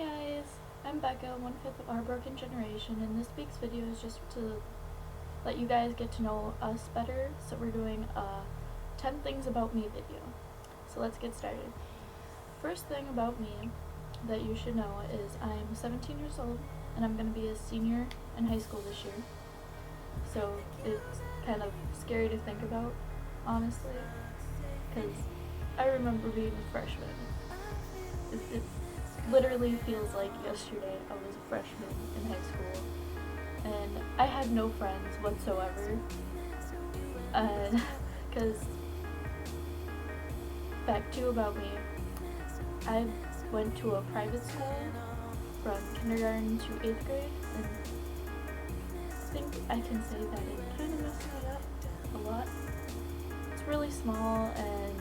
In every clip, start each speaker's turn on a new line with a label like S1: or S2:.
S1: guys, I'm Becca, 1/5 of our broken generation, and this week's video is just to let you guys get to know us better. So we're doing a 10 things about me video. So let's get started. First thing about me that you should know is I'm 17 years old and I'm going to be a senior in high school this year. So it's kind of scary to think about, honestly, because I remember being a freshman. It literally feels like yesterday I was a freshman in high school, and I had no friends whatsoever, because fact 2 about me, I went to a private school from kindergarten to 8th grade, and I think I can say that it kind of messed me up a lot. It's really small, and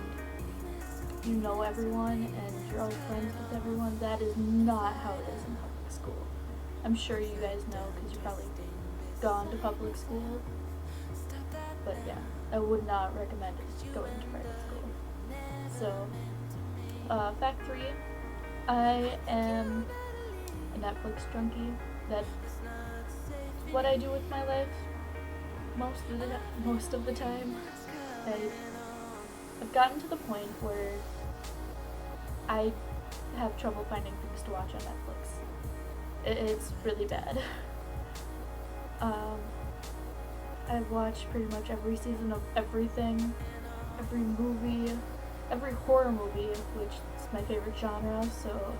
S1: you know everyone, and you're all friends with everyone. That is not how it is in public school. I'm sure you guys know because you've probably gone to public school, but yeah, I would not recommend going to private school. So, fact 3, I am a Netflix junkie. That's what I do with my life most of the time. I've gotten to the point where I have trouble finding things to watch on Netflix. It's really bad. I've watched pretty much every season of everything, every movie, every horror movie, which is my favorite genre, so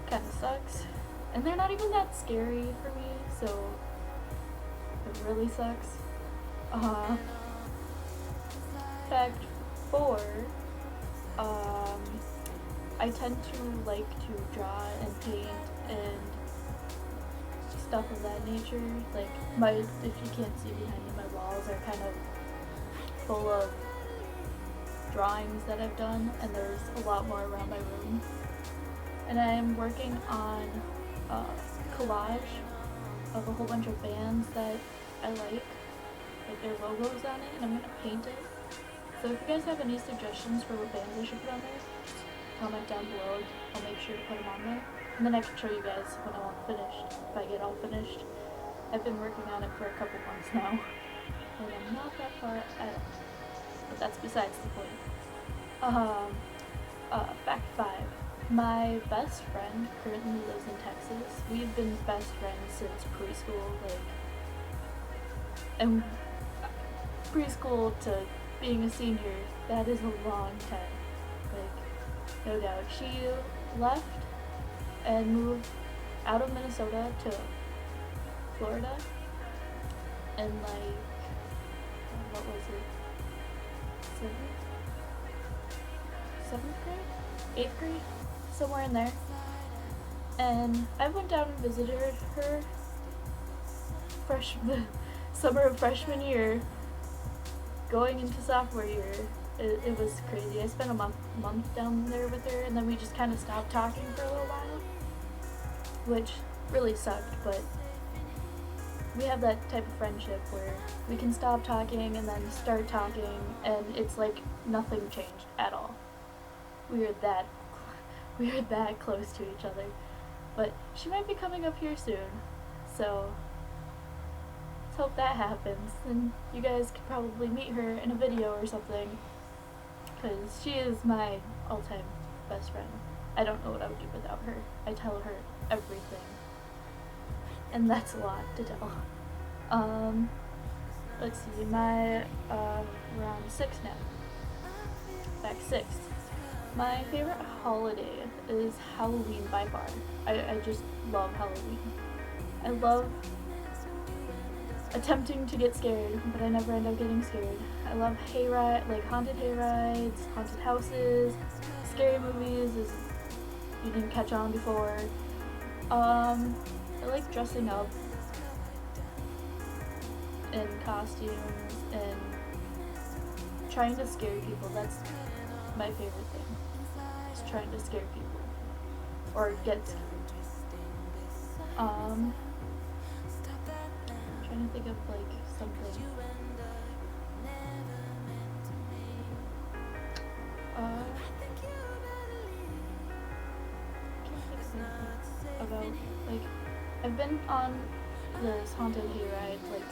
S1: kind of sucks. And they're not even that scary for me, so it really sucks. Fact 4, I tend to like to draw and paint and stuff of that nature. Like, if you can't see behind me, my walls are kind of full of drawings that I've done, and there's a lot more around my room. And I'm working on a collage of a whole bunch of bands that I like their logos on it, and I'm gonna paint it. So if you guys have any suggestions for what bands I should put on there, just comment down below. I'll make sure to put them on there. And then I can show you guys when I'm all finished, if I get all finished. I've been working on it for a couple months now, and I'm not that far at it. But that's besides the point. Fact 5. My best friend currently lives in Texas. We've been best friends since preschool, and preschool to being a senior, that is a long time, no doubt. She left and moved out of Minnesota to Florida in what was it, 7th grade? 8th grade? Somewhere in there. And I went down and visited her summer of freshman year, going into sophomore year. It was crazy. I spent a month down there with her, and then we just kind of stopped talking for a little while, which really sucked, but we have that type of friendship where we can stop talking and then start talking, and it's like nothing changed at all. We are that close to each other. But she might be coming up here soon, so let's hope that happens, and you guys could probably meet her in a video or something, because she is my all-time best friend. I don't know what I would do without her. I tell her everything, and that's a lot to tell. Let's see, we're on 6 now. Fact 6. My favorite holiday is Halloween by far. I just love Halloween. I love attempting to get scared, but I never end up getting scared. I love haunted hayrides, haunted houses, scary movies, as you didn't catch on before. I like dressing up in costumes and trying to scare people. That's my favorite thing, is trying to scare people or get scared. I'm trying to think of something. I can't think of anything. about. Like, I've been on this haunted hayride like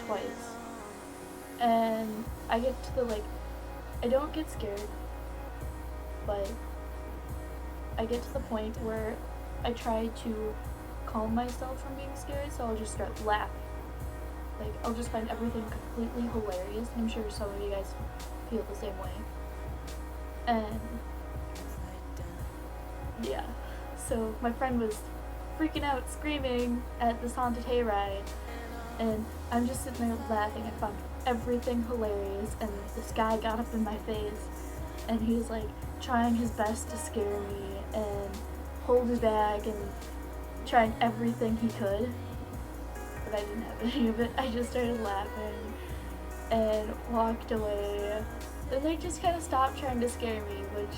S1: twice, and I get to the like, I don't get scared, but I get to the point where I try to calm myself from being scared, so I'll just start laughing. Like, I'll just find everything completely hilarious, and I'm sure some of you guys feel the same way. And yeah, so my friend was freaking out, screaming at this haunted hayride, and I'm just sitting there laughing. I found everything hilarious, and this guy got up in my face, and he was like trying his best to scare me and hold me back and trying everything he could, but I didn't have any of it. I just started laughing and walked away. Then they just kind of stopped trying to scare me, which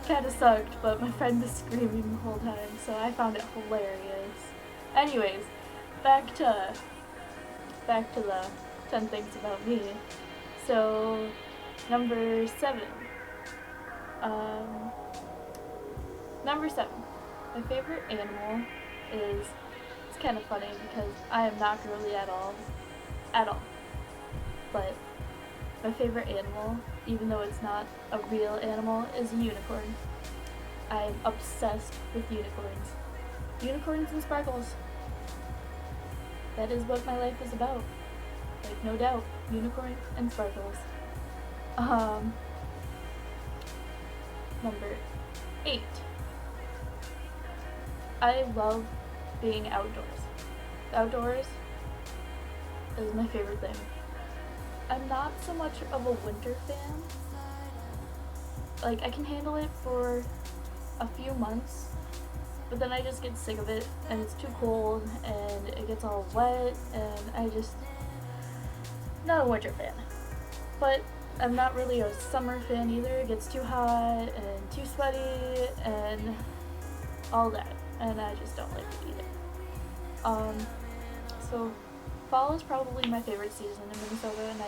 S1: kind of sucked, but my friend was screaming the whole time, so I found it hilarious. Anyways, back to the 10 things about me. So, number 7. Number 7. My favorite animal is, it's kind of funny because I am not girly at all. But my favorite animal, even though it's not a real animal, is a unicorn. I'm obsessed with unicorns. Unicorns and sparkles. That is what my life is about. Like, no doubt. Unicorn and sparkles. Number 8. I love being outdoors. Outdoors is my favorite thing. I'm not so much of a winter fan. Like, I can handle it for a few months, but then I just get sick of it, and it's too cold, and it gets all wet, and I just, not a winter fan. But I'm not really a summer fan either. It gets too hot and too sweaty and all that, and I just don't like it either. So fall is probably my favorite season in Minnesota, and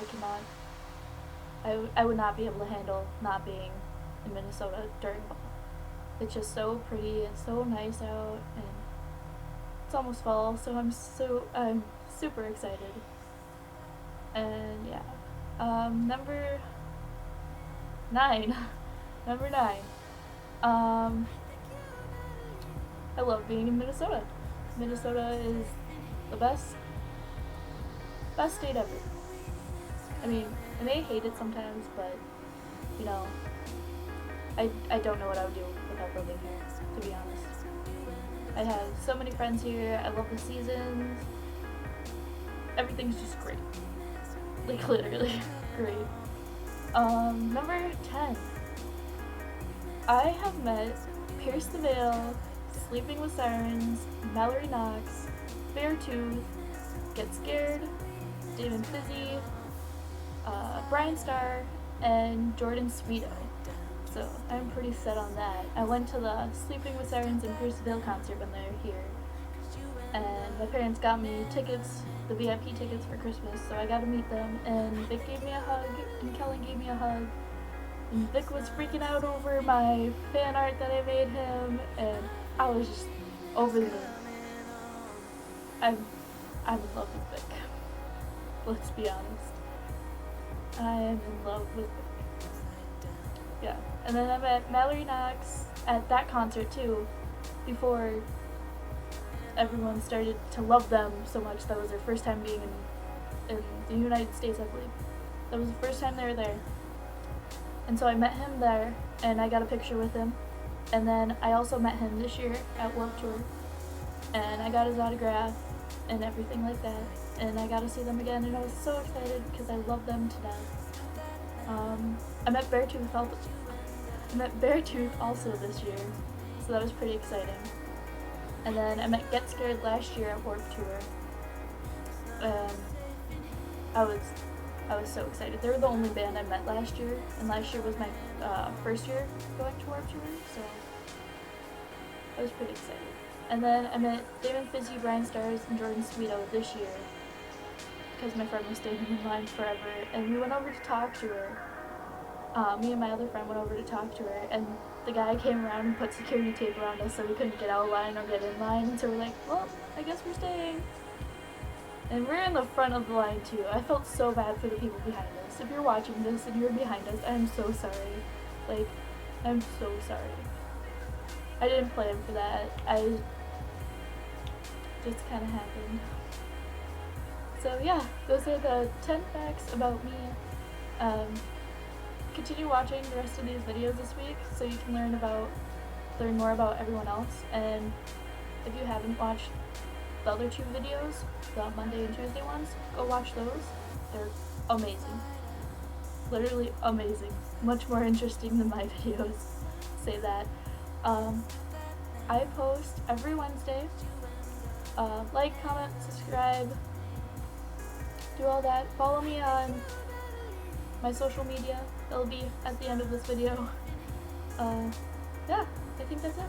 S1: I would not be able to handle not being in Minnesota during fall. It's just so pretty and so nice out, and it's almost fall, so I'm super excited. And yeah, number 9. Number 9. I love being in Minnesota. Minnesota is the best state ever. I mean, I may hate it sometimes, but you know, I don't know what I would do without living here, to be honest. I have so many friends here. I love the seasons. Everything's just great. Like, literally great. Number 10. I have met Pierce the Veil, Sleeping with Sirens, Mallory Knox, Beartooth, Get Scared, Damon Fizzy, Brian Starr, and Jordan Sweeto. So I'm pretty set on that. I went to the Sleeping with Sirens and Pierce the Veil concert when they were here, and my parents got me tickets, the VIP tickets for Christmas, so I got to meet them, and Vic gave me a hug, and Kelly gave me a hug, and Vic was freaking out over my fan art that I made him, and I was just over the moon. I'm in love with Vic. Let's be honest. I am in love with Vic. Yeah. And then I met Mallory Knox at that concert too, before everyone started to love them so much. That was their first time being in the United States, I believe. That was the first time they were there. And so I met him there, and I got a picture with him. And then I also met him this year at Warped Tour, and I got his autograph and everything like that. And I got to see them again, and I was so excited because I love them to death. I met Beartooth also this year, so that was pretty exciting. And then I met Get Scared last year at Warped Tour. I was so excited. They were the only band I met last year, and last year was my first year going to Warped Tour, so I was pretty excited. And then I met Damon Fizzy, Brian Stars, and Jordan Sweeto this year, because my friend was standing in line forever, and we went over to talk to her, me and my other friend went over to talk to her, and the guy came around and put security tape around us so we couldn't get out of line or get in line, and so we're like, well, I guess we're staying. And we're in the front of the line too. I felt so bad for the people behind us. If you're watching this and you're behind us, I'm so sorry. Like, I'm so sorry. I didn't plan for that. I just kind of happened. So yeah, those are the 10 facts about me. Continue watching the rest of these videos this week so you can learn more about everyone else. And if you haven't watched the other 2 videos, the Monday and Tuesday ones, go watch those. They're amazing. Literally amazing. Much more interesting than my videos. Say that. I post every Wednesday. Like, comment, subscribe, do all that. Follow me on my social media. It'll be at the end of this video. Yeah, I think that's it.